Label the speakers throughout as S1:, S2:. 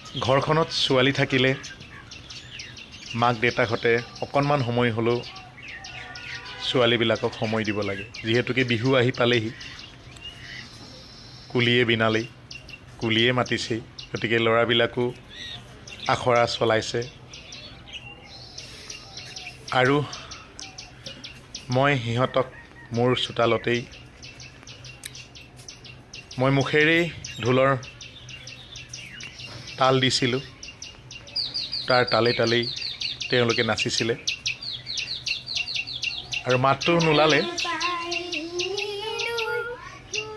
S1: ঘৰখনত ছোৱালী থাকিলে মাক দেউতাকহঁতে অকণমান সময় হ'লেও ছোৱালীবিলাকক সময় দিব লাগে। যিহেতুকে বিহু আহি পালেহি, কুলিয়ে বিনালেই, কুলিয়ে মাতিছেই, গতিকে ল'ৰাবিলাকো আখৰা চলাইছে। আৰু মই সিহঁতক মোৰ চোতালতেই মই মুখেৰেই ঢোলৰ তাল দিছিলোঁ, তাৰ তালে তালেই তেওঁলোকে নাচিছিলে। আৰু মাতটো নোলালে,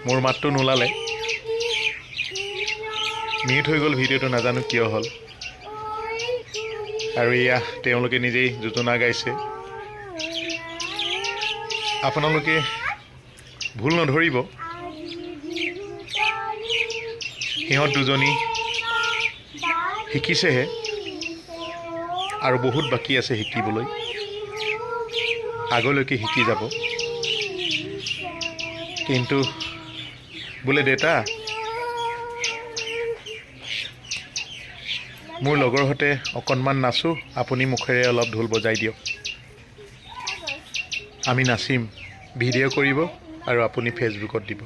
S1: মোৰ মাতটো নোলালে, মিউট হৈ গ'ল ভিডিঅ'টো, নাজানো কিয় হ'ল। আৰু এয়া তেওঁলোকে নিজেই যোজনা গাইছে। আপোনালোকে ভুল নধৰিব, সিহঁত দুজনী শিকিছেহে আৰু বহুত বাকী আছে শিকিবলৈ, আগলৈকে শিকি যাব। কিন্তু বোলে দেউতা, মোৰ লগৰ সৈতে অকণমান নাচোঁ, আপুনি মুখেৰে অলপ ঢোল বজাই দিয়ক, আমি নাচিম, ভিডিঅ' কৰিব আৰু আপুনি ফেচবুকত দিব।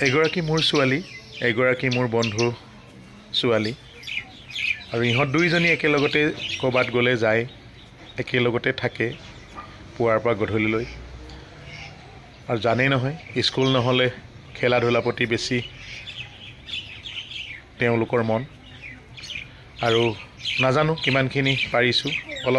S1: এগৰাকী মোৰ ছোৱালী, এগৰাকী মোৰ বন্ধু ছোৱালী, আৰু ইহঁত দুইজনী একেলগতে ক'ৰবাত গ'লে যায়, একেলগতে থাকে পুৱাৰ পৰা গধূলিলৈ। আৰু জানেই নহয়, স্কুল নহ'লে খেলা ধূলাৰ প্ৰতি বেছি তেওঁলোকৰ মন। আৰু নাজানো কিমানখিনি পাৰিছোঁ, অলপ